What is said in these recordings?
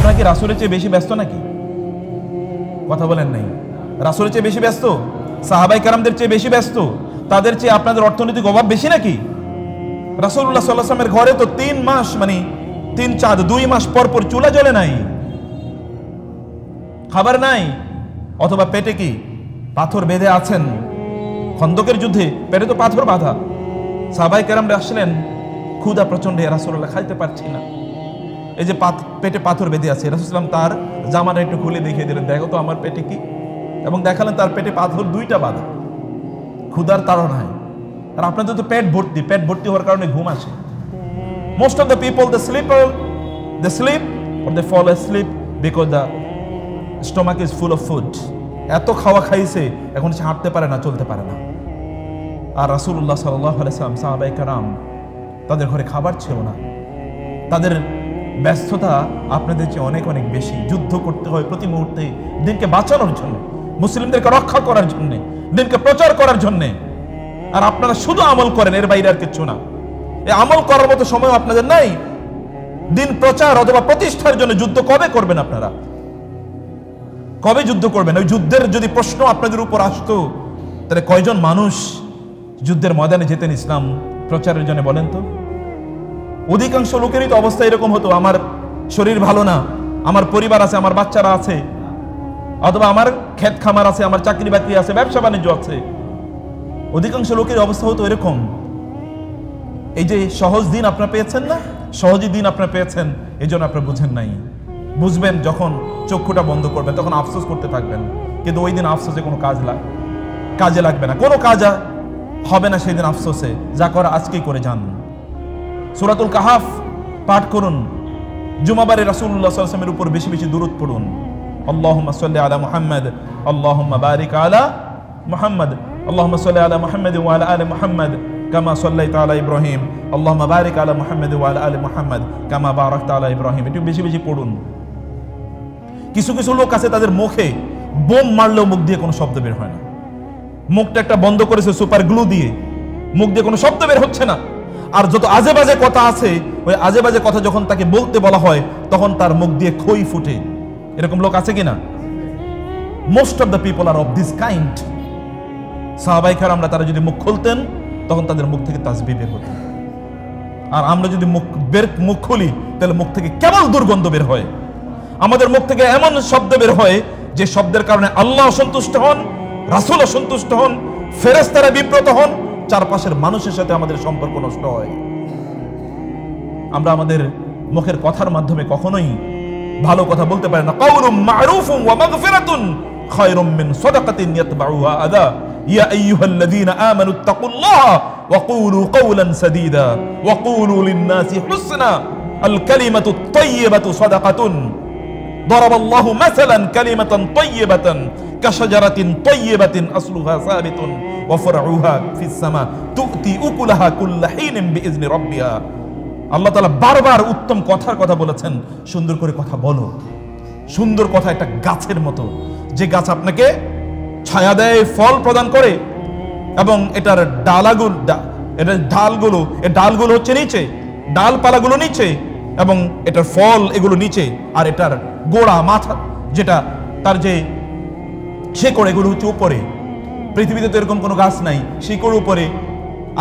আপনারা কি রাসূলের চেয়ে বেশি ব্যস্ত নাকি? কথা বলেন নাই। রাসূলের চেয়ে বেশি ব্যস্ত, সাহাবায়ে কেরামদের চেয়ে বেশি ব্যস্ত, তাদের চেয়ে আপনাদের অর্থনৈতিক অভাব বেশি নাকি? রাসূলুল্লাহ সাল্লাল্লাহু আলাইহি ওয়াসাল্লামের ঘরে তো 3 মাস মানে 3 চাঁদ 2 মাস পর পর চুলা জ্বলে নাই, খাবার নাই, অথবা পেটে কি পাথর বেঁধে আছেন। খন্দকের যুদ্ধে পেটে তো পাথর বাঁধা। সাহাবায়ে কেরামরা আসলেন, ক্ষুধা প্রচন্ড, রাসূলুল্লাহ খাইতে পারছি না, এই যে পেটে পাথর বেঁধে আছে। রাসূল সাল্লাল্লাহু আলাইহি ওয়াসাল্লাম তার জামাটা একটু খুলে দেখিয়ে দিলেন, দেখো তো আমার পেটে কি, এবং দেখালেন তার পেটে পাথর 2টা বাঁধা, ক্ষুধার তাড়নায়। আর আপনাদের তো পেট ভর্তি হওয়ার কারণে ঘুম আসে। Most of the people they sleep or they fall asleep because the stomach is full of food. এত খাওয়া খাইছে, এখন সে হাঁটতে পারে না, চলতে পারে না। আর রাসূলুল্লাহ সাল্লাল্লাহু আলাইহি ওয়াসাল্লাম, সাহাবায়ে কেরাম, তাদের ঘরে খাবার ছিল না। তাদের ব্যস্ততা আপনাদের চেয়ে অনেক অনেক বেশি। যুদ্ধ করতে হয় প্রতি মুহূর্তে দিনকে বাঁচানোর জন্য, মুসলিমদেরকে রক্ষা করার জন্য, দিনকে প্রচার করার জন্য। আর আপনারা শুধু আমল করেন, এর বাইরে আর কিছু না। এই আমল করার মতো সময় আপনাদের নাই। দিন প্রচার অথবা প্রতিষ্ঠার জন্য যুদ্ধ কবে করবেন আপনারা? কবে যুদ্ধ করবেন? ওই যুদ্ধের যদি প্রশ্ন আপনাদের উপর আসতো, তাহলে কয়জন মানুষ যুদ্ধের ময়দানে যেতেন ইসলাম প্রচারের জন্য বলেন তো? অধিকাংশ লোকেরই তো অবস্থা এরকম হতো, আমার শরীর ভালো না, আমার পরিবার আছে, আমার বাচ্চারা আছে, অথবা আমার ক্ষেত খামার আছে, আমার চাকরি বাকরি আছে, ব্যবসা বাণিজ্য আছে। অধিকাংশ লোকের অবস্থা হতো এরকম। এই যে সহজ দিন আপনারা পেয়েছেন না, সহজই দিন আপনারা পেয়েছেন, এই জন্য আপনারা বুঝেন নাই। বুঝবেন যখন চক্ষুটা বন্ধ করবেন, তখন আফসোস করতে থাকবেন, কিন্তু ওই দিন আফসোসে কোনো কাজে লাগবে না, কোনো কাজ হবে না সেই দিন আফসোসে। যা করা আজকেই করে যান। সূরাতুল কাহাফ পাঠ করুন, জুমাবারে রাসূলুল্লাহ সাল্লাল্লাহু আলাইহি ওয়াসাল্লামের উপর বেশি বেশি দুরূদ পড়ুন। আল্লাহুম্মা সাল্লি আলা মুহাম্মাদ, আল্লাহুম্মা বারিক আলা মুহাম্মাদ, আল্লাহুম্মা সাল্লি আলা মুহাম্মাদ ওয়া আলা আলি মুহাম্মাদ কামা সাল্লাইতা আলা ইব্রাহিম, আল্লাহুম্মা বারিক আলা মুহাম্মাদ ওয়া আলা আলি মুহাম্মাদ কামা বারাকতা আলা ইব্রাহিম। একটু বেশি বেশি পড়ুন। কিছু কিছু লোক আছে, তাদের মুখে বোম মারলেও মুখ দিয়ে কোনো শব্দ বের হয় না। মুখটা একটা বন্ধ করেছে সুপার গ্লু দিয়ে, মুখ দিয়ে কোনো শব্দ বের হচ্ছে না। আর যত আজে বাজে কথা আছে, ওই আজে বাজে কথা যখন তাকে বলতে বলা হয়, তখন তার মুখ দিয়ে খই ফুটে। এরকম লোক আছে কিনা? Most of the people are of this kind. সাহাবায়ে কেরামরা তারা যদি মুখ খুলতেন, তখন তাদের মুখ থেকে তাসবিহ বের হতো। আর আমরা যদি মুখ খুলি, তাহলে মুখ থেকে কেবল দুর্গন্ধ বের হয়। আমাদের মুখ থেকে এমন শব্দ বের হয় যে শব্দের কারণে আল্লাহ অসন্তুষ্ট হন, রাসূল অসন্তুষ্ট হন, ফেরেশতারা বিব্রত হন, চারপাশের মানুষের সাথে আমাদের সম্পর্ক নষ্ট হয়। আমরা আমাদের মুখের কথার মাধ্যমে কখনোই ভালো কথা বলতে পারি না। কাউলুম মা'রুফুন ওয়া মাগফিরাতুন খায়রুম মিন সাদাকাতিন ইয়াতবাউহা আযা ইয়া আইয়ুহাল্লাযীনা আমানুত্তাকুল্লাহা ওয়া কুলু কাওলান সাদীদা ওয়া কুলু লিন-নাসি হুসনা আল কালিমাতুত তাইয়্যিবাতু সাদাকাতুন দারাবাল্লাহু মাসালান কালিমাতান তাইয়্যিবাতান কাশাজারাতিন তাইয়্যিবাতিন আসলুহা সাবিতুন ওয়া ফারউহা ফিস সামা তুতি উকুলাহা কুল্লা হিনিন বিইজনি রাব্বিহা। আল্লাহ তাআলা বারবার উত্তম কথার কথা বলেছেন। সুন্দর করে কথা বলো। সুন্দর কথা একটা গাছের মতো, যে গাছ আপনাকে ছায়া দেয়, ফল প্রদান করে, এবং এটার ডালগুলো হচ্ছে নিচে, ডালপালাগুলো নিচে, এবং এটার ফল এগুলো নিচে, আর এটার গোড়া মাথা যেটা তার যে শিকড় এগুলো হচ্ছে উপরে। পৃথিবীতে তো এরকম কোনো গাছ নাই, শিকড় উপরে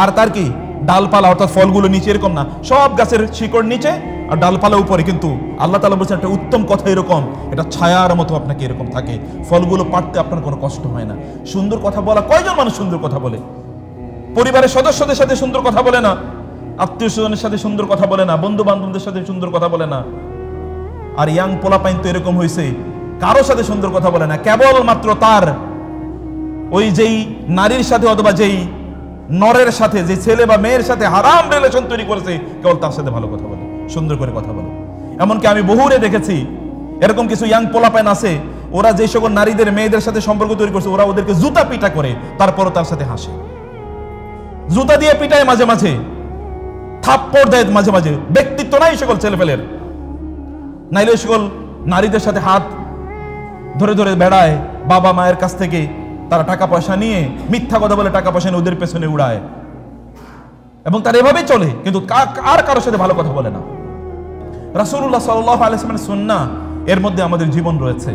আর তার কি ডালপালা অর্থাৎ ফলগুলো নিচে, এরকম না। সব গাছের শিকড় নিচে আর ডালপালা উপরে, কিন্তু আল্লাহ তাআলা বলছেন একটা উত্তম কথা এরকম, এটা ছায়ার মতো আপনাকে এরকম থাকে, ফলগুলো পাড়তে আপনার কোনো কষ্ট হয় না। সুন্দর কথা বলা, কয়জন মানুষ সুন্দর কথা বলে? পরিবারের সদস্যদের সাথে সুন্দর কথা বলে না, আত্মীয় স্বজনের সাথে সুন্দর কথা বলে না, বন্ধু বান্ধবদের সাথে সুন্দর কথা বলে না। আর ইয়াং পোলাপাইন তো এরকম হয়েছে, কারোর সাথে সুন্দর কথা বলে না, কেবলমাত্র তার ওই যেই নারীর সাথে অথবা যেই নরের সাথে, যে ছেলে বা মেয়ের সাথে হারাম রিলেশন তৈরি করেছে, কেবল তার সাথে ভালো কথা বলে, সুন্দর করে কথা বলে। এমনকি আমি বহুরে দেখেছি এরকম কিছু ইয়াং পোলাপাইন আছে, ওরা যে সকল নারীদের মেয়েদের সাথে সম্পর্ক তৈরি করছে, ওরা ওদেরকে জুতা পিটা করে, তারপরও তার সাথে হাসে। জুতা দিয়ে পিটায়, মাঝে মাঝে থাপ্পড় দেয়, মাঝে মাঝে। ব্যক্তিত্ব নাই সকল ছেলেপেলের, নাইলে সকল নারীদের সাথে হাত ধরে ধরে বেড়ায়, বাবা মায়ের কাছ থেকে তারা টাকা পয়সা নিয়ে, মিথ্যা কথা বলে টাকা পয়সা নিয়ে ওদের পেছনে উড়ায়, এবং তারা এভাবেই চলে, কিন্তু আর কারোর সাথে ভালো কথা বলে না। রাসূলুল্লাহ সাল্লাল্লাহু আলাইহি ওয়াসাল্লামের সুন্নাহ এর মধ্যে আমাদের জীবন রয়েছে,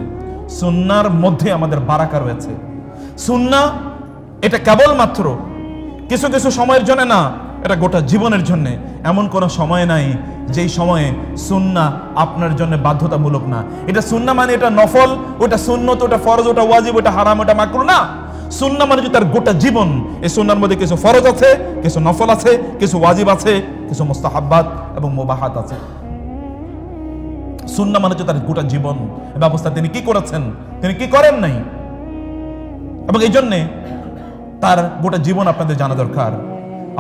সুন্নাহর মধ্যে আমাদের বারাকা রয়েছে। সুন্নাহ এটা কেবলমাত্র কিছু কিছু সময়ের জন্য না, এটা গোটা জীবনের জন্য। এমন কোনো সময় নাই যেই সময়ে সুন্নাহ আপনার জন্য বাধ্যতামূলক না। এটা সুন্নাহ মানে এটা নফল, ওটা সুন্নত, ওটা ফরজ, ওটা ওয়াজিব, ওটা হারাম, ওটা মাকরুহ না। সুন্নাহ মানে যে তার গোটা জীবন। এই সুন্নাহর মধ্যে কিছু ফরজ আছে, কিছু নফল আছে, কিছু ওয়াজিব আছে, কিছু মুস্তাহাব্বাত এবং মুবাহাত আছে। সুন্নাহ মানে যে তার গোটা জীবন ব্যবস্থা, তিনি কি করেছেন, তিনি কি করেন নাই, এবং এই জন্যে তার গোটা জীবন আপনাদের জানা দরকার।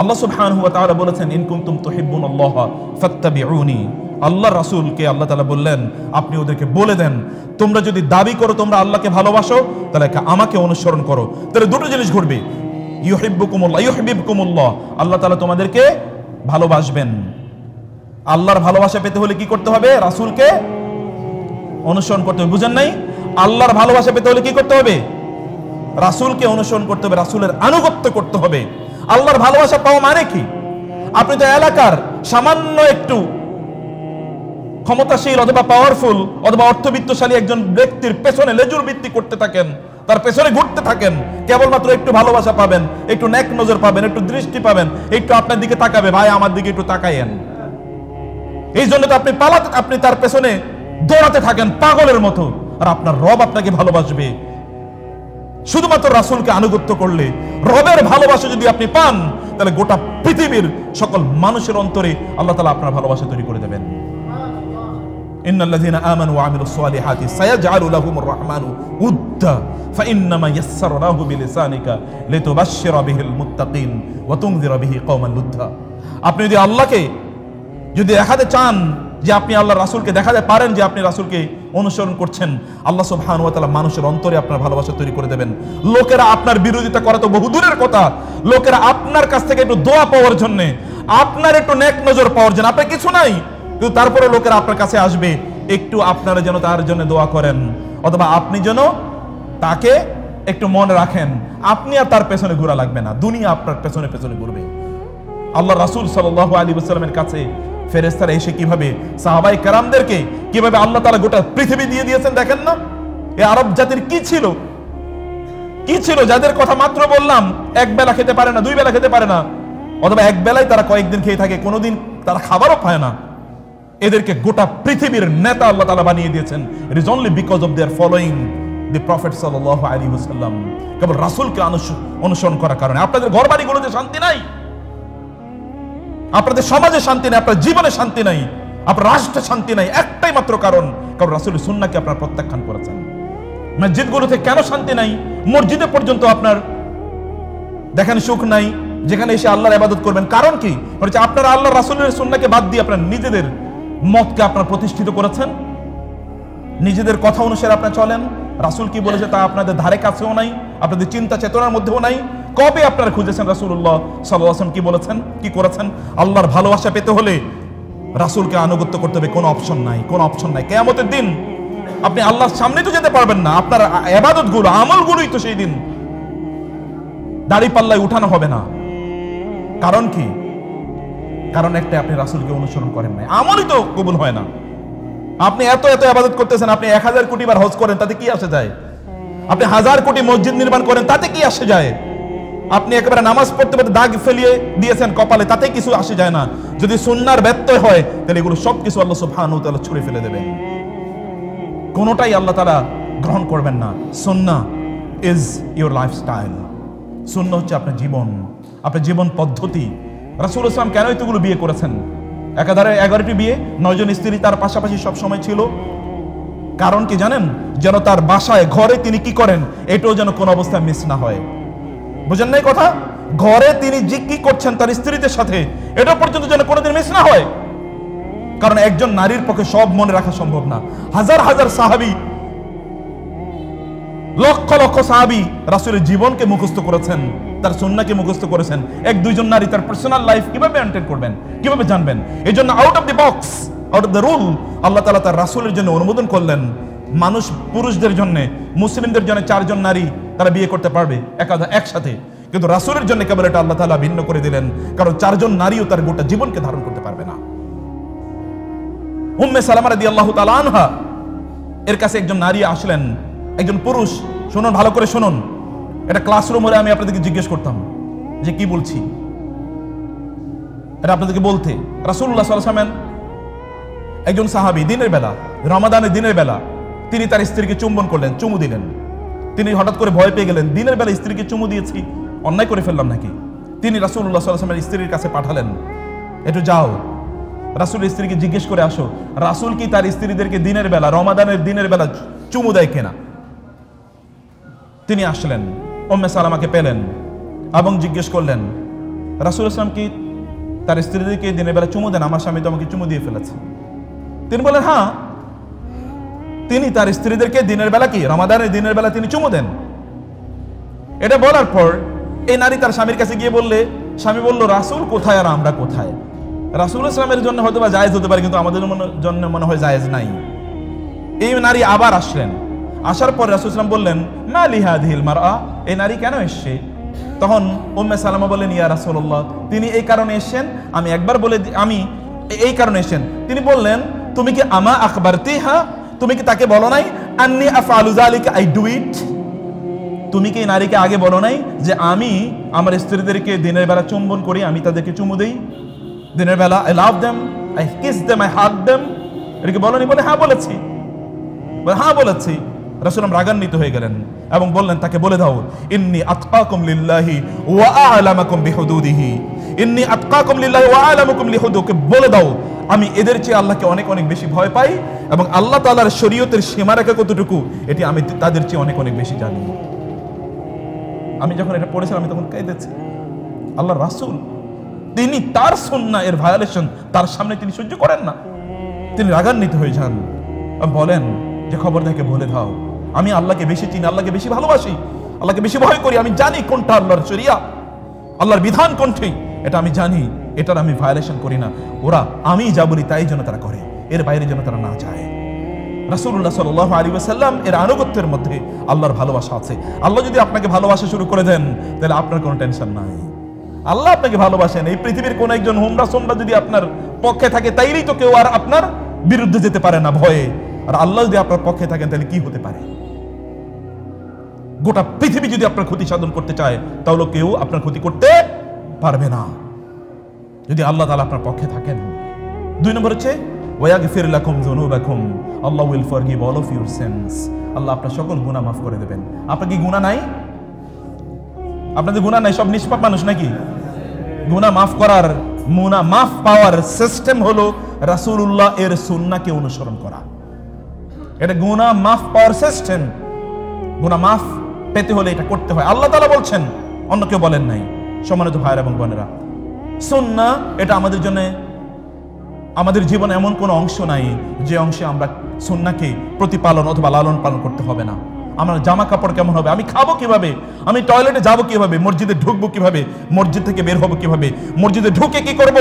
আল্লাহ সুবহানাহু ওয়া তাআলা বলেছেন, ইন কুনতুম তুহিব্বুনাল্লাহ ফাত্তাবিউনি। আল্লাহ রাসূলকে আল্লাহ তাআলা বললেন, আপনি ওদেরকে বলে দেন, তোমরা যদি দাবি করো তোমরা আল্লাহকে ভালোবাসো, তাহলে আমাকে অনুসরণ করো। তাহলে দুটো জিনিস ঘটবে, ইউহিব্বুকুমুল্লাহ ইউহিব্বুকুমুল্লাহ, আল্লাহ তাআলা তোমাদেরকে ভালোবাসবেন। আল্লাহর ভালোবাসা পেতে হলে কি করতে হবে? রাসূলকে অনুসরণ করতে হবে। বুঝেন নাই? আল্লাহর ভালোবাসা পেতে হলে কি করতে হবে? রাসূলকে অনুসরণ করতে হবে, রাসূলের আনুগত্য করতে হবে। আল্লাহর ভালোবাসা পাওয়া মানে কি? আপনি তো এলাকার সামান্য একটু ক্ষমতাশীল অথবা পাওয়ারফুল অথবা অর্থবিত্তশালী একজন ব্যক্তির পেছনে লেজুর ভিত্তি করতে থাকেন, তার পেছনে ঘুরতে থাকেন, কেবলমাত্র একটু ভালোবাসা পাবেন, একটু নেক নজর পাবেন, একটু দৃষ্টি পাবেন, একটু আপনার দিকে তাকাবে, ভাই আমার দিকে একটু তাকাইয়েন। এই জন্য তো আপনি তার পেছনে দৌড়াতে থাকেন পাগলের মতো। আর আপনার রব আপনাকে ভালোবাসবে শুধুমাত্র রাসূলকে আনুগত্য করলে। রবের ভালোবাসা যদি আপনি পান, তাহলে গোটা পৃথিবীর সকল মানুষের অন্তরে আল্লাহ তাআলা আপনার ভালোবাসা তৈরি করে দেবেন। ইন্নাল্লাযীনা আমানু ওয়া আমিলুস সালিহাতি সায়াজআলু লাহুমুর রাহমানু উদ্দা ফাইন্নামা ইয়াসসারনাহু বিলিসানিকা লিতুবাশশিরা বিহিল মুত্তাকিন ওয়া তুনযিরা বিহি কওমান লুদ্দা। আপনি যদি আল্লাহকে দেখাতে চান যে আপনি আল্লাহ রাসূলকে দেখাতে পারেন যে আপনি রাসূলকে অনুসরণ করছেন, আল্লাহ সুবহানাহু ওয়া তাআলা মানুষের অন্তরে আপনার ভালোবাসা তৈরি করে দেবেন। লোকেরা আপনার বিরোধিতা করা তো বহু দূরের কথা, লোকেরা আপনার কাছ থেকে একটু দোয়া পাওয়ার জন্য, আপনার একটু নেক নজর পাওয়ার জন্য, আপনার কিছু নাই কিন্তু তারপরে লোকেরা আপনার কাছে আসবে, একটু আপনারা যেন তার জন্য দোয়া করেন, অথবা আপনি যেন তাকে একটু মনে রাখেন। আপনি আর তার পেছনে ঘোরা লাগবে না, দুনিয়া আপনার পেছনে পেছনে ঘুরবে। আল্লাহ রাসূল সাল্লাল্লাহু আলাইহি ওয়াসাল্লামের কাছে ফেরেশতারা এসে কিভাবে সাহাবায়ে কেরামদেরকে কিভাবে আল্লাহ তাআলা গোটা পৃথিবী দিয়ে দিয়েছেন দেখেন না। এই আরব জাতির কি ছিল যাদের কথা মাত্র বললাম, এক বেলা খেতে পারে না, দুই বেলা খেতে পারে না, অথবা এক বেলায় তারা কয়েকদিন খেয়ে থাকে, কোনোদিন তারা খাবারও পায় না। এদেরকে গোটা পৃথিবীর নেতা আল্লাহ তাআলা বানিয়ে দিয়েছেন। It is only because of their following the prophet সাল্লাল্লাহু আলাইহি ওয়াসাল্লাম। কেবল রাসূলকে অনুসরণ করার কারণে আপনাদের ঘরবাড়িগুলোতে শান্তি নাই, আপনাদের সমাজে শান্তি নাই, আপনার জীবনে শান্তি নাই, আপনার রাষ্ট্রে শান্তি নাই। একটাই মাত্র কারণ রাসূলের সুন্নাহকে আপনারা প্রত্যাখ্যান করেছেন। মসজিদগুলোতে কেন শান্তি নাই? মসজিদে পর্যন্ত আপনার দেখেন সুখ নাই, যেখানে এসে আল্লাহর ইবাদত করবেন। কারণ কি? আপনারা আল্লাহ রাসূলের সুন্নাহকে বাদ দিয়ে আপনার নিজেদের মতকে আপনার প্রতিষ্ঠিত করেছেন, নিজেদের কথা অনুসারে আপনারা চলেন। রাসূল কি বলেছে তা আপনাদের ধারে কাছেও নাই, আপনাদের চিন্তা চেতনার মধ্যেও নাই। কবে আপনারা খুঁজেছেন রাসূলুল্লাহ সাল্লাল্লাহু আলাইহি ওয়াসাল্লাম কি বলেছেন, কি করেছেন? আল্লাহর ভালোবাসা পেতে হলে রাসূলকে আনুগত্য করতে হবে, কোনো অপশন নাই, কোনো অপশন নাই। কিয়ামতের দিন আপনি আল্লাহর সামনে তো যেতে পারবেন না, আপনার ইবাদতগুলো আমলগুলোই তো সেই দিন দাড়ি পাল্লায় উঠানো হবে না। কারণ কি? কারণ একটা, আপনি রাসূলকে অনুসরণ করেন নাই, আমলই তো কবুল হয় না। আপনি এত ইবাদত করতেছেন, আপনি 1000 কোটি বার হজ করেন, তাতে কি আসে যায়? আপনি 1000 কোটি মসজিদ নির্মাণ করেন, তাতে কি আসে যায়? আপনি একেবারে নামাজ পড়তে পড়তে দাগ ফেলিয়ে দিয়েছেন কপালে, তাতে কিছু আসে যায় না। যদি সুন্নাহর ব্যত্যয় হয়, তাহলে এগুলো সবকিছু আল্লাহ সুবহানাহু ওয়া তাআলা ছুঁড়ে ফেলে দেবেন, কোনোটাই আল্লাহ তাআলা গ্রহণ করবেন না। সুন্নাহ ইজ ইওর লাইফস্টাইল। সুন্নাহ হচ্ছে আপনার জীবন, আপনার জীবন পদ্ধতি। রাসূল ইসলাম কেন এতগুলো বিয়ে করেছেন? একাধারে 11টি বিয়ে, 9 জন স্ত্রী তার পাশাপাশি সব সময় ছিল। কারণ কি জানেন? যেন তার বাসায় ঘরে তিনি কি করেন এটাও যেন কোন অবস্থায় মিস না হয়। বুঝেন নাই কথা? ঘরে তিনি যে কি করছেন তার স্ত্রীদের সাথে, এটা পর্যন্ত যেন কোনোদিন মিস না হয়। কারণ একজন নারীর পক্ষে সব মনে রাখা সম্ভব না। হাজার হাজার সাহাবী, লক্ষ লক্ষ সাহাবী রাসূলের জীবনকে মুখস্থ করেছেন, তার সুন্নাহকে মুখস্থ করেছেন। এক দুইজন নারী তার পার্সোনাল লাইফ কিভাবে মেইনটেইন করবেন, কিভাবে জানবেন? এই জন্য out of the box, out of the rule আল্লাহ তাআলা তার রাসূলের জন্য অনুমোদন করলেন। মানুষ পুরুষদের জন্য, মুসলিমদের জন্য 4 জন নারী তারা বিয়ে করতে পারবে একসাথে, কিন্তু রাসূলের জন্য কেবল এটা আল্লাহ তাআলা ভিন্ন করে দিলেন, কারণ 4 জন নারীও তার গোটা জীবনকে ধারণ করতে পারবে না। উম্মে সালামা রাদিয়াল্লাহু তাআলা আনহা এর কাছে একজন নারী আসলেন, একজন পুরুষ। শুনুন, ভালো করে শুনুন, এটা ক্লাসরুম হলে আমি আপনাদেরকে জিজ্ঞেস করতাম যে কি বলছি, এটা আপনাদেরকে বলতে। রাসূলুল্লাহ সাল্লাল্লাহু আলাইহি ওয়াসাল্লাম একজন সাহাবী, দিনের বেলা, রমাদানের দিনের বেলা তিনি তার স্ত্রীকে চুম্বন করলেন, চুমু দিলেন। তিনি হঠাৎ করে ভয় পেয়ে গেলেন, দিনের বেলা স্ত্রীকে চুমু দিয়েছি, অন্যায় করে ফেললাম নাকি? তিনি রাসূলুল্লাহ সাল্লাল্লাহু আলাইহি ওয়াসাল্লামের স্ত্রীর কাছে পাঠালেন, একটু যাও রাসূলের স্ত্রীকে জিজ্ঞেস করে আসো, রাসূল কি তার স্ত্রীদেরকে দিনের বেলা, রমাদানের দিনের বেলা চুমু দেয় কিনা? তিনি আসলেন, উম্মে সালামাকে পেলেন এবং জিজ্ঞেস করলেন, রাসূল সাল্লাল্লাহু আলাইহি ওয়াসাল্লাম কি তার স্ত্রীদেরকে দিনের বেলা চুমু দেন? আমার স্বামী তো আমাকে চুমু দিয়ে ফেলেছে। তিনি বলেন, হ্যাঁ, তিনি তার স্ত্রীদেরকে দিনের বেলা, কি রমাদানের দিনের বেলা তিনি চুমু দেন। এটা বলার পর এই নারী তার স্বামীর কাছে গিয়ে বললে, স্বামী বলল, রাসূল কোথায় আর আমরা কোথায়? রাসূল ইসলামের জন্য হয়তো বা জায়েজ হতে পারে, কিন্তু আমাদের জন্য মনে হয় জায়েজ নাই। এই নারী আবার আসলেন, আসার পর রাসূল ইসলাম বললেন, মা লিহাদিহিল মারআ, এই নারী কেন এসছে? তখন উম্মে সালামা বলেন, ইয়া রাসূলুল্লাহ, তিনি এই কারণে এসেছেন, আমি একবার বলে আমি এই কারণে এসেছেন। তিনি বললেন, তুমি কি আমা আখবারতিহা, তুমি কি তাকে বলো নাই আন্নী আফআলু যালিকা, আই ডু ইট? তুমি কি নারীকে আগে বলো নাই যে আমি আমার স্ত্রীদেরকে দিনের বেলা চুম্বন করি, আমি তাদেরকে চুমু দেই দিনের বেলা, I love them, I kiss them, I hug them? এটা কি বলনি? বলে হ্যাঁ বলেছি। বলে হ্যাঁ বলেছি। রাসূল রাগান্বিত হয়ে গেলেন এবং বললেন, তাকে বলে দাও, ইন্নী আতকাকুম লিল্লাহি ওয়া আ'লামুকুম বিহুদুদিহি, ইন্নী আতকাকুম লিল্লাহি ওয়া আ'লামুকুম লিহুদুদিহি, বলে দাও আমি এদের চেয়ে আল্লাহকে অনেক অনেক বেশি ভয় পাই এবং আল্লাহ তাআলার শরীয়তের সীমারেখা কতটুকু এটি আমি তাদের চেয়ে অনেক অনেক বেশি জানি। আমি যখন এটা পড়েছিলাম আমি তখন কেঁদেছি। আল্লাহর রাসূল তিনি তার সুন্নাহ এর ভায়োলেশন তার সামনে তিনি সহ্য করেন না, তিনি রাগান্বিত হয়ে যান, বলেন যে খবর দেখে বলে দাও আমি আল্লাহকে বেশি চিনি, আল্লাহকে বেশি ভালোবাসি, আল্লাহকে বেশি ভয় করি, আমি জানি কোনটা আল্লাহর শরিয়া, আল্লাহর বিধান কোনটি, এটা আমি জানি, এটার আমি ভায়োলেশন করি না। ওরা আমি যা বলি তাই যেন তারা করে, এর বাইরে যেন তারা না যায়। রাসূলুল্লাহ সাল্লাল্লাহু আলাইহি ওয়াসাল্লাম এর আনুগত্যের মধ্যে আল্লাহর ভালোবাসা আছে। আল্লাহ যদি আপনাকে ভালোবাসা শুরু করে দেন তাহলে আপনার কোনো টেনশন নাই। আল্লাহ আপনাকে ভালোবাসেন, এই পৃথিবীর কোন একজন হোমরা সোমরা যদি আপনার পক্ষে থাকে তাইলেই তো কেউ আর আপনার বিরুদ্ধে যেতে পারে না ভয়ে। আর আল্লাহ যদি আপনার পক্ষে থাকেন তাহলে কি হতে পারে? গোটা পৃথিবী যদি আপনার ক্ষতি সাধন করতে চায় তাহলে কেউ আপনার ক্ষতি করতে পারবে না যদি আল্লাহ তাআলা আপনার পক্ষে থাকেন। 2 নম্বর হচ্ছে ওয়াগফির লাকুম যুনুবাকুম, Allah will forgive all of your sins, আল্লাহ আপনার সকল গুনাহ মাফ করে দেবেন। আপনার কি গুনাহ নাই? আপনাদের গুনাহ নাই? সব নিষ্পাপ মানুষ নাকি? গুনাহ মাফ করার, গুনাহ মাফ পাওয়ার সিস্টেম হলো রাসূলুল্লাহ এর সুন্নাহকে অনুসরণ করা। এটা গুনাহ মাফ পাওয়ার সিস্টেম। গুনাহ মাফ পেতে হলে এটা করতে হয়, আল্লাহ তাআলা বলছেন, অন্য কেউ বলেন নাই। সম্মানিত ভাইরা এবং বোনেরা, সুন্নাহ এটা আমাদের জন্য, আমাদের জীবনে এমন কোনো অংশ নাই যে অংশে আমরা সুন্নাহকে প্রতিপালন অথবা লালন পালন করতে হবে না। আমার জামা কাপড় কেমন হবে, আমি খাবো কিভাবে, আমি টয়লেটে যাবো কিভাবে, মসজিদে ঢুকবো কিভাবে, মসজিদ থেকে বের হবো কিভাবে, মসজিদে ঢুকে কি করব,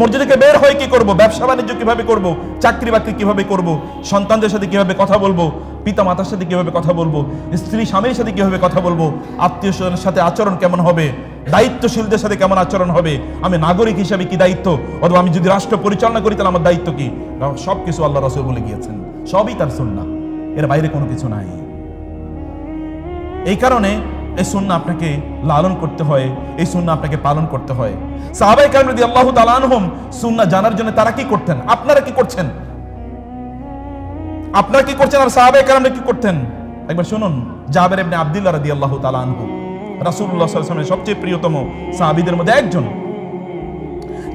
মসজিদ থেকে বের হয়ে কি করব, ব্যবসা বাণিজ্য কিভাবে করব, চাকরি বাকরি কিভাবে করব, সন্তানদের সাথে কিভাবে কথা বলবো, পিতা মাতার সাথে কিভাবে কথা বলবো, স্ত্রী স্বামীর সাথে কিভাবে কথা বলবো, আত্মীয় স্বজনের সাথে আচরণ কেমন হবে, দায়িত্বশীলদের সাথে কেমন আচরণ হবে, আমি নাগরিক হিসেবে কি দায়িত্ব, অথবা আমি যদি রাষ্ট্র পরিচালনা করি তাহলে আমার দায়িত্ব কি, সবকিছু আল্লাহ রাসূল বলে গিয়েছেন, সবই তার সুন্নাহ, এর বাইরে কোনো কিছু নাই। এই কারণে এই সুন্নাহ আপনাকে লালন করতে হয়, এই সুন্নাহ আপনাকে পালন করতে হয়। সাহাবায়ে কেরাম রাদিয়াল্লাহু তাআলা আনহুম সুন্নাহ জানার জন্য তারা কি করতেন, আপনারা কি করছেন, আপনারা কি করছেন আর সাহাবায়ে কেরামরা কি করতেন? একবার শুনুন, জাবের ইবনে আব্দুল্লাহ রাদিয়াল্লাহু তাআলা আনহু রাসূলুল্লাহ সাল্লাল্লাহু আলাইহি ওয়াসাল্লামের সবচেয়ে প্রিয়তম সাহাবীদের মধ্যে একজন।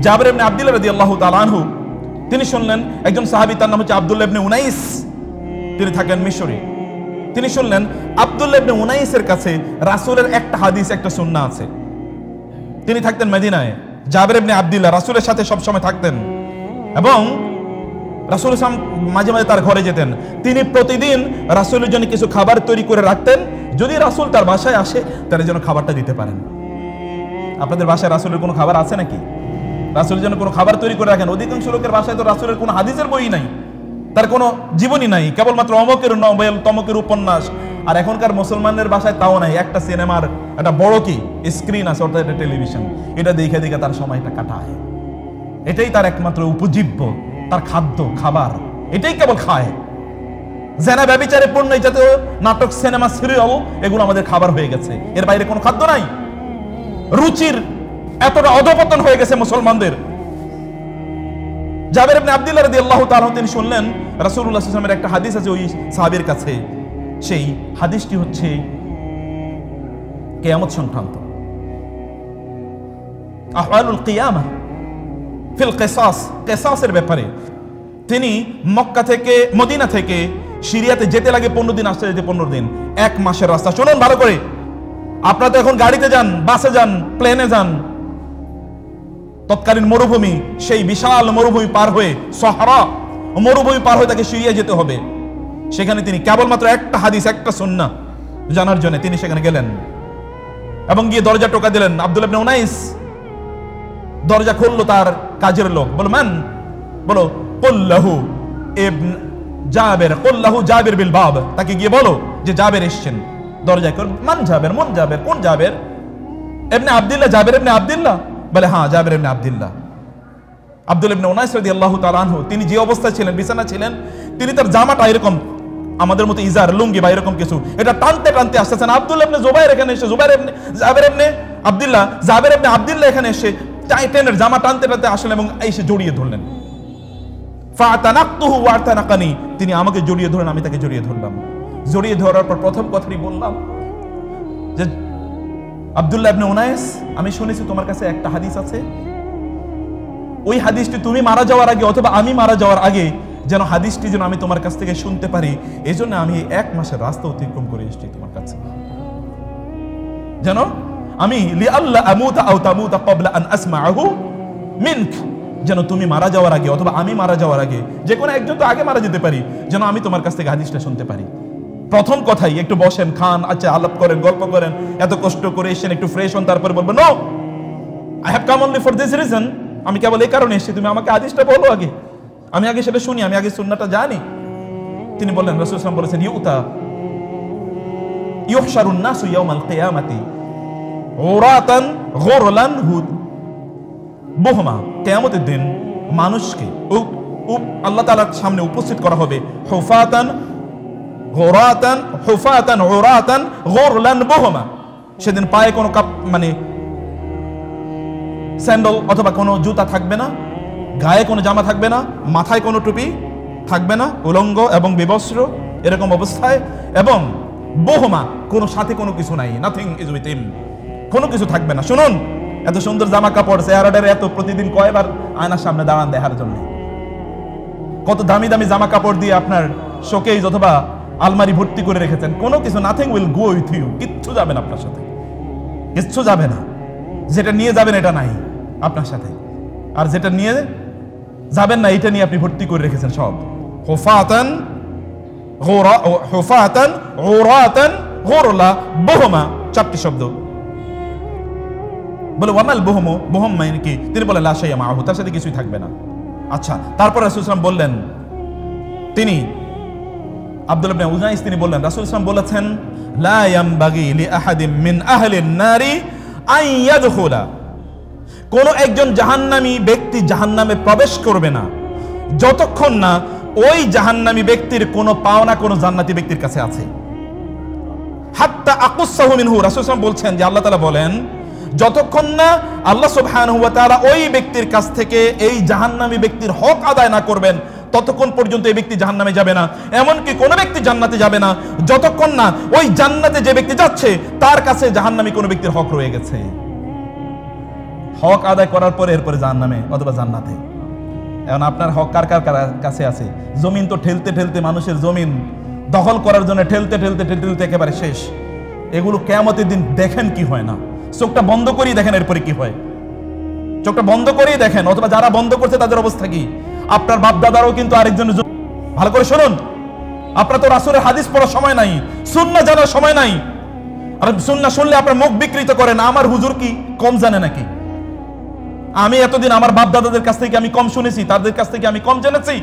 জাবের ইবনে আব্দুল্লাহ রাদিয়াল্লাহু তাআলা আনহু তিনি শুনলেন একজন সাহাবী, তার নাম হচ্ছে আব্দুল্লাহ ইবনে উনাইস, তিনি থাকেন মিশরে। তিনি শুনলেন আব্দুল্লাহ ইবনে উনাইসের কাছে রাসূলের একটা হাদিস, একটা সুন্নাহ আছে। তিনি থাকতেন মদিনায়, জাবের ইবনে আব্দুল্লাহ রাসূলের সাথে সব সময় থাকতেন এবং রাসূল সাল্লাল্লাহু আলাইহি ওয়াসাল্লাম মাঝে মাঝে তার ঘরে যেতেন। তিনি প্রতিদিন রাসূলের জন্য কিছু খাবার তৈরি করে রাখতেন, যদি রাসূল তার বাসায় আসে তার জন্য খাবারটা দিতে পারেন। আপনাদের বাসায় রাসূলের কোনো খাবার আছে নাকি? রাসূলের জন্য কোনো খাবার তৈরি করে রাখেন? অধিকাংশ লোকের বাসায় তো রাসূলের কোনো হাদিসের বই নাই, তার কোনো জীবনী নাই, কেবলমাত্র অমকের নভেল, তমকের উপন্যাস। আর এখনকার মুসলমানদের বাসায় তাও নাই, একটা সিনেমার একটা বড় কি স্ক্রিন আছে, অর্থাৎ একটা টেলিভিশন, এটা দেখে দেখে তার সময়টা কাটায়। এটাই তার একমাত্র উপজীব্য, তার খাদ্য খাবার, এটাই কেবল খায়। জেনা ব্যভিচারে পূর্ণ এই জাতীয় নাটক, সিনেমা, সিরিয়াল এগুলো আমাদের খাবার হয়ে গেছে। এর বাইরে কোনো খাদ্য নাই। রুচির এতটা অধপতন হয়ে গেছে মুসলমানদের। জাবের ইবনে আব্দুল্লাহ রাদিয়াল্লাহু তাআলা তিনি শুনলেন রাসূলুল্লাহ সাল্লাল্লাহু আলাইহি ওয়াসাল্লামের একটা হাদিস আছে ওই সাহাবীর কাছে। সেই হাদিসটি হচ্ছে কিয়ামত সংক্রান্ত, আহওয়ালুল কিয়ামা ফিল কিসাস, কিসাসের ব্যাপারে। তিনি মক্কা থেকে, মদিনা থেকে সিরিয়াতে যেতে লাগে 15 দিন, আসতে যেতে 15 দিন, 1 মাসের রাস্তা। শুনুন ভালো করে, আপনারা তো এখন গাড়িতে যান, বাসে যান, প্লেনে যান। তৎকালীন মরুভূমি, সেই বিশাল মরুভূমি পার হয়ে, সাহারা মরুভূমি পার হয়ে তাকে সিরিয়া যেতে হবে। সেখানে তিনি কেবলমাত্র একটা হাদিস, একটা সুন্নাহ জানার জন্য তিনি সেখানে গেলেন এবং গিয়ে দরজা টোকা দিলেন। আব্দুল্লাহ ইবনে উনাইস দরজা খুললো, তার কাজের লোক বলো মান, বলো কুল্লাহু ইবনে জাবের, কুল্লাহু জাবের বিল বাব, তাকে গিয়ে বলো যে জাবের এসেছেন। দরজা খুল, মান জাবের, মন জাবের, কোন জাবের? ইবনে আব্দুল্লাহ, জাবের ইবনে আব্দুল্লাহ। বলে হ্যাঁ, জাবের ইবনে আব্দুল্লাহ। আব্দুল্লাহ ইবনে উনাইস রাদিয়াল্লাহু তাআলা আনহু তিনি যে অবস্থায় ছিলেন, বিছানা ছিলেন, তিনি তার জামাটা এরকম আমাদের মতো ইজার, লুঙ্গি বা এরকম কিছু, এটা টানতে টানতে আসতেছেন। আব্দুল্লাহ ইবনে জুবাইর এখানে এসে, জুবাইর ইবনে জাবের ইবনে আব্দুল্লাহ, জাবের ইবনে আব্দুল্লাহ এখানে এসে টাইটেনের জামা টানতে টানতে আসলেন এবং এসে জড়িয়ে ধরলেন। ফাতানাকতুহু ওয়া তানাকানি, তিনি আমাকে জড়িয়ে ধরলেন, আমি তাকে জড়িয়ে ধরলাম। জড়িয়ে ধরার পর প্রথম কথাটি বললাম যে আব্দুল্লাহ ইবনে উনাইস, আমি শুনেছি তোমার কাছে একটা হাদিস আছে, ওই হাদিসটি তুমি মারা যাওয়ার আগে অথবা আমি মারা যাওয়ার আগে যেন হাদিসটি যেন আমি তোমার কাছ থেকে শুনতে পারি, এই জন্য আমি 1 মাসের রাস্তা অতিক্রম করে এসেছি তোমার কাছে, যেন আমি লিআল্লা আমুতা আও তামুতা ক্বাবলা আন আসমাআহু মিনক, যেন তুমি মারা যাওয়ার আগে অথবা আমি মারা যাওয়ার আগে, যে কোনো একজন তো আগে মারা যেতে পারি, যেন আমি তোমার কাছ থেকে হাদিসটা শুনতে পারি। প্রথম কথাই একটু বসেন, খান, আচ্ছা আলাপ করেন, গল্প করেন, এত কষ্ট করে এসেছেন, একটু ফ্রেশ হন, তারপরে বলবেন no I have come only for this reason, আমি কেবল এই কারণে এসেছি, তুমি আমাকে হাদিসটা বলো আগে, আমি আগে সেটা শুনি, আমি আগে সুন্নাহটা জানি। তিনি বললেন, রাসূল সাল্লাল্লাহু আলাইহি ওয়াসাল্লাম বলেছেন ইউতা ইউহশারুন নাসু ইয়াউমাল কিয়ামাতি উরাতান গুরলান হুদ বুহমা, কিয়ামতের দিন মানুষকে আল্লাহ তাআলার সামনে উপস্থিত করা হবে হুফাতান গুরাতান, হুফাতান উরাতান গুরলান বুহমা। সেদিন পায়ে কোনো মানে স্যান্ডেল অথবা কোনো জুতা থাকবে না, গায়ে কোনো জামা থাকবে না, মাথায় কোনো টুপি থাকবে না, উলঙ্গ এবং বিবস্ত্র এরকম অবস্থায়, এবং বহুমা, কোনো সাথে কোনো কিছু নাই, নাথিং ইজ উইথ হিম, কোনো কিছু থাকবে না। শুনুন, এত সুন্দর জামা কাপড়, চেহারাটার এত প্রতিদিন কয়বার আয়নার সামনে দাঁড়ান দেখার জন্য, কত দামি দামি জামা কাপড় দিয়ে আপনার শোকেজ অথবা আলমারি ভর্তি করে রেখেছেন, কোনো কিছু, nothing will go with you, কিচ্ছু যাবে না আপনার সাথে, কিচ্ছু যাবে না। যেটা নিয়ে যাবেন এটা নাই আপনার সাথে, আর যেটা নিয়ে যাবেন না এটা নিয়ে আপনি ভর্তি করে রেখেছেন সব। হুফাতান হুফাতান উরাতান গুরলা বুহমা, 4টি শব্দ। বলে ওয়ামাল বুহমু, বুহম মানে কি? তিনি বলেন লা শাইআ মাআহু, তার সাথে কিছুই থাকবে না। আচ্ছা, তারপর রাসূল সাল্লাল্লাহু আলাইহি ওয়াসাল্লাম বললেন, তিনি আব্দুল্লাহ ইবনে উনাইস তিনি বললেন, রাসূল সাল্লাল্লাহু আলাইহি ওয়াসাল্লাম বলেছেন লা ইয়ামবাগি লি আহাদিন মিন আহলিন নারি আন ইয়াদখুলা, কোন একজন জাহান্নামী ব্যক্তি জাহান্নামে প্রবেশ করবে না যতক্ষণ না ওই জাহান্নামী ব্যক্তির কোনো পাওনা কোনো জান্নাতি ব্যক্তির কাছে আছে। হাত্তা আকুসাহু মিনহু, রাসূল সাল্লাল্লাহু আলাইহি ওয়াসাল্লাম বলছেন যে আল্লাহ তাআলা বলেন যতক্ষণ না আল্লাহ সুবহানাহু ওয়া তাআলা ওই ব্যক্তির কাছ থেকে এই জাহান্নামী ব্যক্তির হক আদায় না করবেন ততক্ষণ পর্যন্ত এই ব্যক্তি জাহান্নামে যাবে না। এমনকি কোনো ব্যক্তি জান্নাতে যাবে না যতক্ষণ না ওই জান্নাতে যে ব্যক্তি যাচ্ছে তার কাছে জাহান্নামী কোনো ব্যক্তির হক রয়ে গেছে। হক আদায় করার পরে এরপরে জাহান্নামে অথবা জান্নাতে। এখন আপনার হক কার কার কাছে আছে? জমিন তো ঠেলতে ঠেলতে, মানুষের জমিন দখল করার জন্য ঠেলতে ঠেলতে ঠেলতে একেবারে শেষ। এগুলো কিয়ামতের দিন দেখেন কি হয় না, চোখটা বন্ধ করেই দেখেন এরপরে কি হয়, চোখটা বন্ধ করেই দেখেন। অথবা যারা বন্ধ করছে তাদের অবস্থা কি? আপনার বাপ দাদারও কিন্তু আরেকজনের, ভালো করে শুনুন, আপনার তো রাসূলের হাদিস পড়ার সময় নাই, সুন্নাহ জানার সময় নাই। আর সুন্নাহ শুনলে আপনার মুখ বিকৃত করেন, আমার হুজুর কি কম জানে নাকি? আমি এতদিন আমার বাপ দাদাদের কাছ থেকে আমি কম শুনেছি, তাদের কাছ থেকে আমি কম জেনেছি?